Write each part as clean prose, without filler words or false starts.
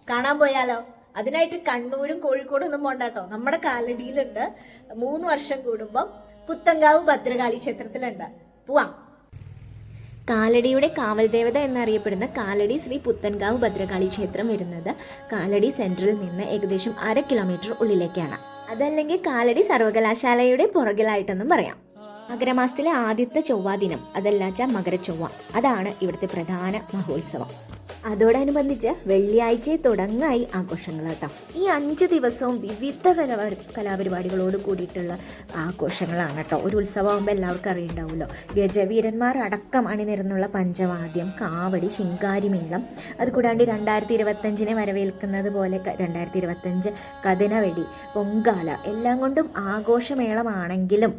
കാണാൻ പോയാലോ? അതിനായിട്ട് കണ്ണൂരും കോഴിക്കോടും ഒന്നും പോണ്ടാട്ടോ, നമ്മുടെ കാലടിയിലുണ്ട്. 3 വർഷം കൂടുമ്പം പുത്തങ്കാവ് ഭദ്രകാളി ക്ഷേത്രത്തിലുണ്ട്. പോവാം. കാലടിയുടെ കാവൽ ദേവത എന്നറിയപ്പെടുന്ന കാലടി ശ്രീ പുത്തൻകാവ് ഭദ്രകാളി ക്ഷേത്രം വരുന്നത് കാലടി സെൻട്രലിൽ നിന്ന് ഏകദേശം 1/2 കിലോമീറ്റർ ഉള്ളിലേക്കാണ്. അതല്ലെങ്കിൽ കാലടി സർവകലാശാലയുടെ പുറകിലായിട്ടെന്നും പറയാം. മകരമാസത്തിലെ ആദ്യത്തെ ചൊവ്വാ ദിനം, അതല്ലാച്ച മകരച്ചൊവ്വ, അതാണ് ഇവിടുത്തെ പ്രധാന മഹോത്സവം. അതോടനുബന്ധിച്ച് വെള്ളിയാഴ്ച തുടങ്ങായി ആഘോഷങ്ങൾ കേട്ടോ. ഈ 5 ദിവസവും വിവിധ കലാപരിപാടികളോട് കൂടിയിട്ടുള്ള ആഘോഷങ്ങളാണ് കേട്ടോ. ഒരു ഉത്സവമാകുമ്പോൾ എല്ലാവർക്കും അറിയുണ്ടാവുമല്ലോ. ഗജവീരന്മാർ അടക്കം അണിനിരന്നുള്ള പഞ്ചവാദ്യം, കാവടി, ശിങ്കാരിമേളം, അതുകൂടാണ്ട് 2025 വരവേൽക്കുന്നത് പോലെ 2025 കഥനവെടി, പൊങ്കാല, എല്ലാം കൊണ്ടും ആഘോഷമേളമാണെങ്കിലും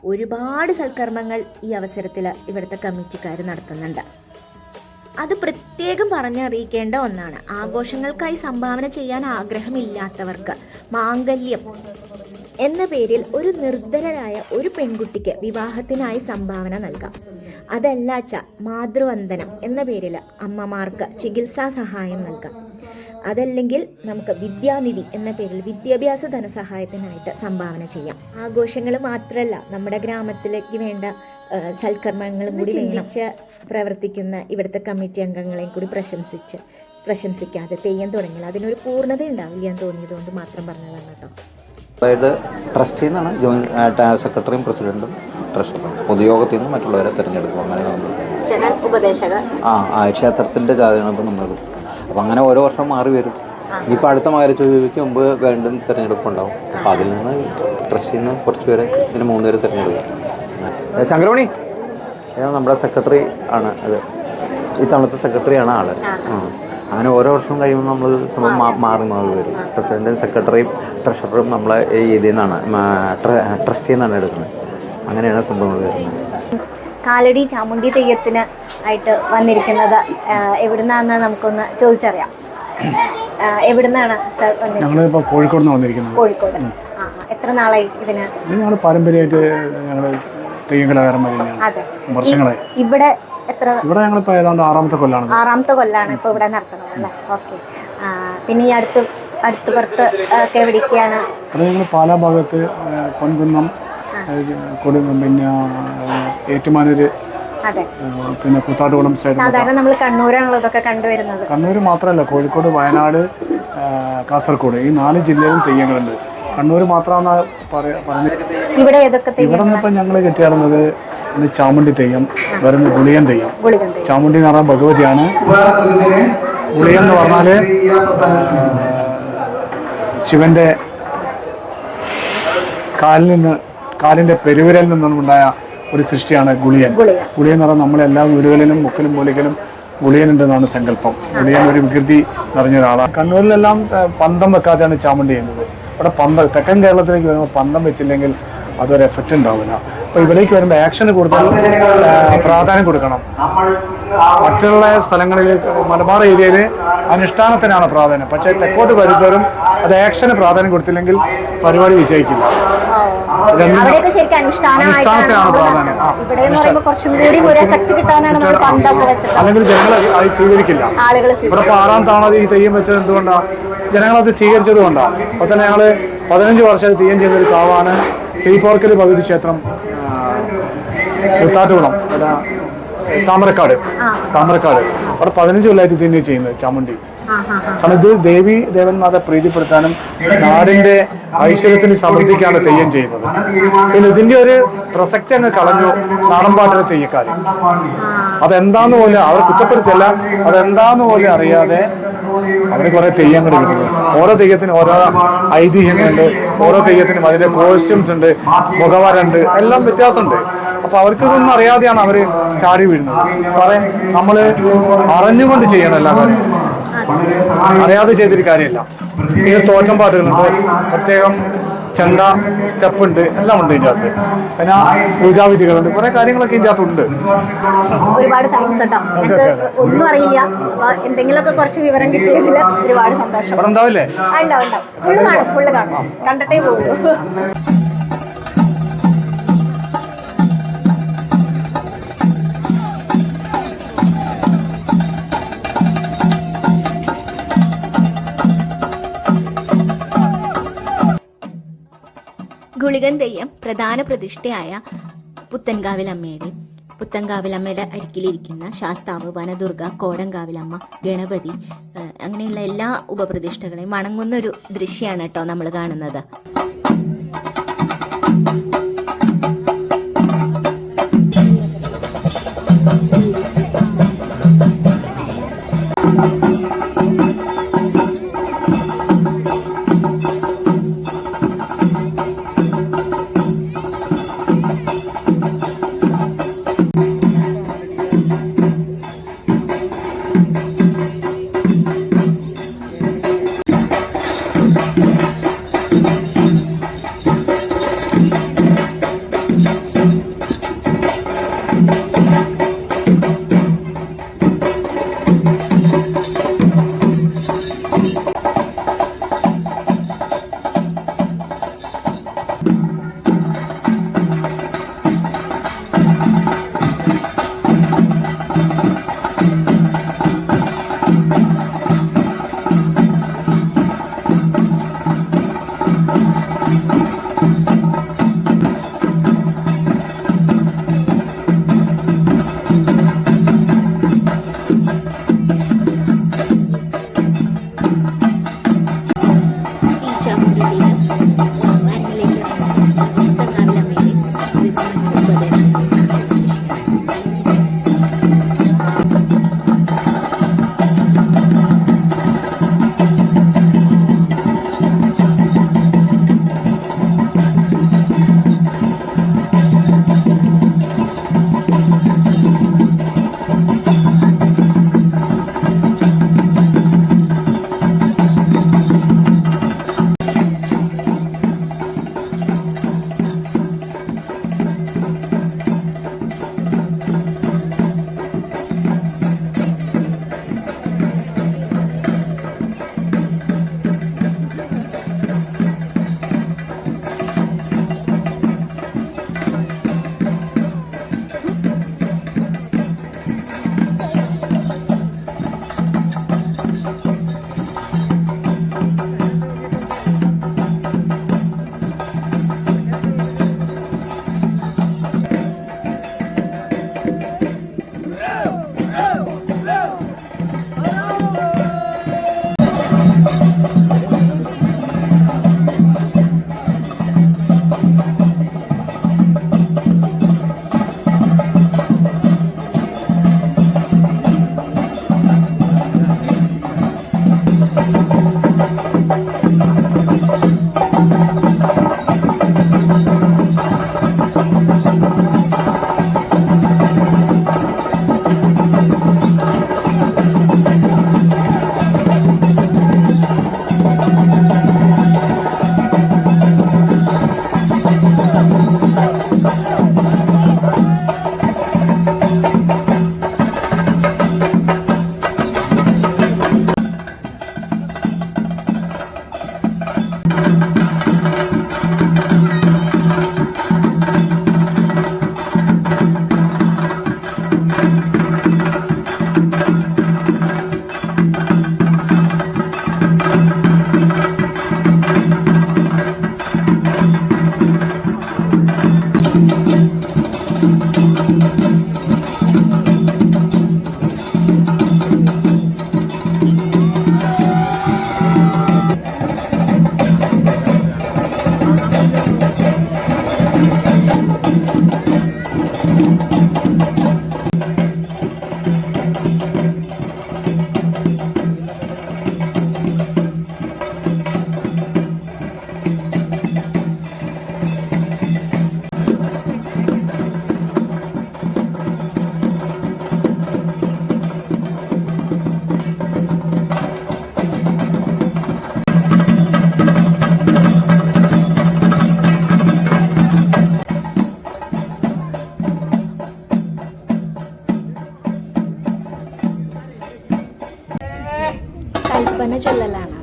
ഒരുപാട് സൽക്കർമ്മങ്ങൾ ഈ അവസരത്തിൽ ഇവിടുത്തെ കമ്മിറ്റിക്കാർ നടത്തുന്നുണ്ട്. അത് പ്രത്യേകം പറഞ്ഞറിയിക്കേണ്ട ഒന്നാണ്. ആഘോഷങ്ങൾക്കായി സംഭാവന ചെയ്യാൻ ആഗ്രഹമില്ലാത്തവർക്ക് മാംഗല്യം എന്ന പേരിൽ ഒരു നിർധനരായ ഒരു പെൺകുട്ടിക്ക് വിവാഹത്തിനായി സംഭാവന നൽകാം. അതല്ലാച്ച മാതൃവന്ദനം എന്ന പേരിൽ അമ്മമാർക്ക് ചികിത്സാ സഹായം നൽകാം. അതല്ലെങ്കിൽ നമുക്ക് വിദ്യാനിധി എന്ന പേരിൽ വിദ്യാഭ്യാസ ധനസഹായത്തിനായിട്ട് സംഭാവന ചെയ്യാം. ആഘോഷങ്ങൾ മാത്രമല്ല, നമ്മുടെ ഗ്രാമത്തിലേക്ക് വേണ്ട സൽക്കർമ്മങ്ങളും കൂടി ചിന്തിച്ച് പ്രവർത്തിക്കുന്ന ഇവിടുത്തെ കമ്മിറ്റി അംഗങ്ങളെയും കൂടി പ്രശംസിക്കാതെ തെയ്യം തുടങ്ങില്ല അതിനൊരു പൂർണ്ണത ഉണ്ടാവില്ല എന്ന് തോന്നിയതുകൊണ്ട് മാത്രം പറഞ്ഞതാണ് കേട്ടോ. അതായത് ട്രസ്റ്റിൽ നിന്നാണ് ജോയിന്റ് സെക്രട്ടറിയും പ്രസിഡന്റും ട്രഷററും പൊതുയോഗത്തിൽ നിന്ന് മറ്റുള്ളവരെ തിരഞ്ഞെടുക്കും. അങ്ങനെ ഉപദേശകർ ക്ഷേത്രത്തിന്റെ ജാതിയാണ് നമ്മൾ. അപ്പം അങ്ങനെ ഓരോ വർഷം മാറി വരും. ഇനിയിപ്പോൾ അടുത്ത മകരച്ചൊവ്വയ്ക്ക് മുമ്പ് വീണ്ടും തിരഞ്ഞെടുപ്പ് ഉണ്ടാവും. അപ്പം അതിൽ നിന്ന് ട്രസ്റ്റിൽ നിന്ന് കുറച്ച് പേരെ, പിന്നെ 3 പേര് തിരഞ്ഞെടുക്കും. ശങ്കരമണി നമ്മുടെ സെക്രട്ടറി ആണ്. അത് ഈ തവണത്തെ സെക്രട്ടറിയാണ് ആള്. അങ്ങനെ ഓരോ വർഷവും കഴിയുമ്പോൾ നമ്മൾ മാറി വരും. പ്രസിഡന്റും സെക്രട്ടറിയും ട്രഷററും നമ്മളെ ഈ ഇതിൽ നിന്നാണ്, ട്രസ്റ്റിൽ നിന്നാണ് എടുക്കുന്നത്. അങ്ങനെയാണ് സംഭവങ്ങൾ വരുന്നത്. കാലടി ചാമുണ്ഡി തെയ്യത്തിന് ആയിട്ട് വന്നിരിക്കുന്നത് എവിടുന്നാന്ന് നമുക്കൊന്ന് ചോദിച്ചറിയാം. എവിടുന്നാണ് സർ? ഞങ്ങളിപ്പോൾ കോഴിക്കോട് നിന്ന് വന്നിരിക്കുന്നത്. കോഴിക്കോട്. എത്ര നാളായി ഇതിന്? ഞങ്ങൾ പാരമ്പര്യമായിട്ട് ഞങ്ങൾ തെയ്യം കലാകാരന്മാർ വർഷങ്ങളായി. ഇവിടെ ഇവിടെ ഞങ്ങളിപ്പോൾ ഏതാണ്ട് 6ാമത്തെ കൊല്ലാണ് ഇപ്പോൾ ഇവിടെ നടത്തുന്നത് അല്ലേ? ഓക്കെ. പിന്നെ ഈ അടുത്ത് പുറത്ത് ഒക്കെ എവിടേക്കാണ്? അത് ഞങ്ങൾ പാലാ ഭാഗത്ത് പൊൻകുന്നം, പിന്നെ ഏറ്റുമാനൂര്, പിന്നെ കൂത്താട്ടുകുളം സൈഡ്. സാധാരണ നമ്മൾ കണ്ണൂരാണല്ലോ ഇതൊക്കെ കണ്ടുവരുന്നത്. കണ്ണൂർ മാത്രമല്ല, കോഴിക്കോട്, വയനാട്, കാസർഗോഡ്, ഈ 4 ജില്ലയിലും തെയ്യങ്ങളുണ്ട്. കണ്ണൂർ മാത്രമാണ് പറഞ്ഞത്. ഇവിടെ ഇപ്പം ഞങ്ങൾ കെട്ടിയാടുന്നത് ചാമുണ്ഡി തെയ്യം, വരുന്നത് ഗുളിയൻ തെയ്യം. ചാമുണ്ഡി എന്ന് പറഞ്ഞാൽ ഭഗവതിയാണ്. ഗുളിയൻ എന്ന് പറഞ്ഞാല് ശിവന്റെ കാലിന്റെ പെരുവിരലിൽ നിന്നുണ്ടായ ഒരു സൃഷ്ടിയാണ് ഗുളിയൻ. ഗുളിയൻ എന്ന് പറഞ്ഞാൽ നമ്മളെല്ലാ വീടുകളിലും മുക്കിലും മൂലിക്കലും ഗുളിയനുണ്ടെന്നാണ് സങ്കല്പം. ഗുളിയൻ ഒരു വികൃതി നിറഞ്ഞ ഒരാളാണ്. കണ്ണൂരിലെല്ലാം പന്തം വെക്കാതെയാണ് ചാമുണ്ഡി ചെയ്യുന്നത്. ഇവിടെ തെക്കൻ കേരളത്തിലേക്ക് വരുമ്പോൾ പന്തം വെച്ചില്ലെങ്കിൽ അതൊരു എഫക്റ്റ് ഉണ്ടാവില്ല. അപ്പോൾ ഇവിടേക്ക് വരുമ്പോൾ ആക്ഷന് കൂടുതൽ പ്രാധാന്യം കൊടുക്കണം. മറ്റുള്ള സ്ഥലങ്ങളിൽ മലബാർ ഏരിയയിൽ അനുഷ്ഠാനത്തിനാണ് പ്രാധാന്യം. പക്ഷേ തെക്കോട്ട് വരുന്നവരും അത് ആക്ഷന് പ്രാധാന്യം കൊടുത്തില്ലെങ്കിൽ പരിപാടി വിജയിക്കില്ല. അനുഷ്ഠാനത്തിനാണ് പ്രാധാന്യം. അല്ലെങ്കിൽ ജനങ്ങൾ അത് സ്വീകരിക്കില്ല. ഇവിടെ 6ാം തവണ ഈ തെയ്യം വെച്ചത് എന്തുകൊണ്ടാണ്? ജനങ്ങളത് സ്വീകരിച്ചത് കൊണ്ടാണ്. അപ്പോൾ തന്നെ ഞങ്ങൾ 15 വർഷം തെയ്യം ചെയ്തൊരു കാവാണ് ശ്രീപോർക്കൽ ഭഗവതി ക്ഷേത്രം, കൂത്താട്ടുകുളം, താമരക്കാട്. അവിടെ 15 കൊല്ലമായിട്ട് തന്നെ ചെയ്യുന്നത് ചാമുണ്ഡി. കാരണം ഇത് ദേവി ദേവന്മാരെ പ്രീതിപ്പെടുത്താനും നാടിന്റെ ഐശ്വര്യത്തിന് സമൃദ്ധിക്കാണ് തെയ്യം ചെയ്യുന്നത്. പിന്നെ ഇതിന്റെ ഒരു പ്രസക്തി അങ്ങ് കളഞ്ഞു നാടൻപാട്ടിലെ തെയ്യക്കാർ. അതെന്താന്ന് പോലും അവർ കുറ്റപ്പെടുത്തിയല്ല, അതെന്താന്ന് പോലും അറിയാതെ അവര് കുറെ തെയ്യങ്ങൾ കിട്ടുന്നു. ഓരോ തെയ്യത്തിനും ഓരോ ഐതിഹ്യങ്ങളുണ്ട്. ഓരോ തെയ്യത്തിനും അതിന്റെ കോസ്റ്റ്യൂംസ് ഉണ്ട്, മുഖവരുണ്ട്, എല്ലാം വ്യത്യാസമുണ്ട്. അപ്പൊ അവർക്ക് ഇതൊന്നും അറിയാതെയാണ് അവര് ചാടി വീഴുന്നത്. പറയാൻ നമ്മള് അറിഞ്ഞുകൊണ്ട് ചെയ്യണം എല്ലാ കാര്യം. അറിയാതെ ചെയ്തൊരു കാര്യമില്ല. ഇത് തോറ്റം പാട്ടുകളുണ്ട്, പ്രത്യേകം ചെണ്ട സ്റ്റെപ്പ് ഉണ്ട്, എല്ലാം ഉണ്ട് ഇതിൻ്റെ അകത്ത്. പിന്നെ പൂജാവിധികളുണ്ട്, കുറെ കാര്യങ്ങളൊക്കെ ഇതിൻ്റെ അകത്തുണ്ട്. ഒരുപാട് താങ്ക്സ് കേട്ടോ. ഒന്നും അറിയില്ല, എന്തെങ്കിലുമൊക്കെ കുറച്ച് വിവരം കിട്ടിയതിൽ ഒരുപാട് സന്തോഷം. അവിടെ ഉണ്ടാവില്ലേ? ഉണ്ടാവും. ഫുള്ള് കാണും. കണ്ടിട്ടേ പോകുള്ളൂ. ഗുളികൻ തെയ്യം പ്രധാന പ്രതിഷ്ഠയായ പുത്തൻകാവിലമ്മയുടെ അരികിലിരിക്കുന്ന ശാസ്താവ്, വനദുർഗ, കോടങ്കാവിലമ്മ, ഗണപതി, അങ്ങനെയുള്ള എല്ലാ ഉപപ്രതിഷ്ഠകളെയും വണങ്ങുന്നൊരു ദൃശ്യമാണ് കേട്ടോ നമ്മൾ കാണുന്നത്. കൽപ്പന ചൊല്ലലാണ്.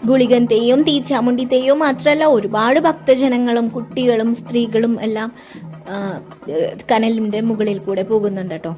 ഗുളികൻ തീച്ചാമുണ്ടി തെയ്യവും മാത്രമല്ല ഒരുപാട് ഭക്തജനങ്ങളും കുട്ടികളും സ്ത്രീകളും എല്ലാം കനലിൻ്റെ മുകളിൽ കൂടെ പോകുന്നുണ്ട് കേട്ടോ.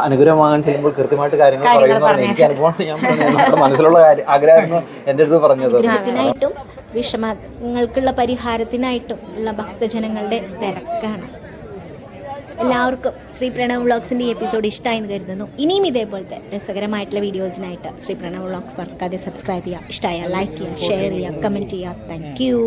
അനുഗ്രഹം വാങ്ങാൻ ചെല്ലുമ്പോൾ കൃത്യമായിട്ട് കാര്യങ്ങൾ പറയുന്നതാണ് എനിക്ക് അനുഭവം. ഞാൻ നമ്മുടെ മനസ്സിലുള്ള ആഗ്രഹമായിരുന്നു എൻ്റെ അടുത്ത് പറഞ്ഞത്. ആഗ്രഹത്തിനായിട്ടും വിഷമങ്ങൾക്കുള്ള പരിഹാരത്തിനായിട്ടും ഉള്ള ഭക്തജനങ്ങളുടെ തിരക്കാണ്. എല്ലാവർക്കും ശ്രീ പ്രണവ് വ്ളോഗ്സിൻ്റെ ഈ എപ്പിസോഡ് ഇഷ്ടമായെന്ന് കരുതുന്നു. ഇനിയും ഇതേപോലത്തെ രസകരമായിട്ടുള്ള വീഡിയോസിനായിട്ട് ശ്രീ പ്രണവ് വ്ളോഗ്സ് മറക്കാതെ സബ്സ്ക്രൈബ് ചെയ്യുക. ഇഷ്ടമായാൽ ലൈക്ക് ചെയ്യുക, ഷെയർ ചെയ്യുക, കമൻറ്റ് ചെയ്യുക. Thank you.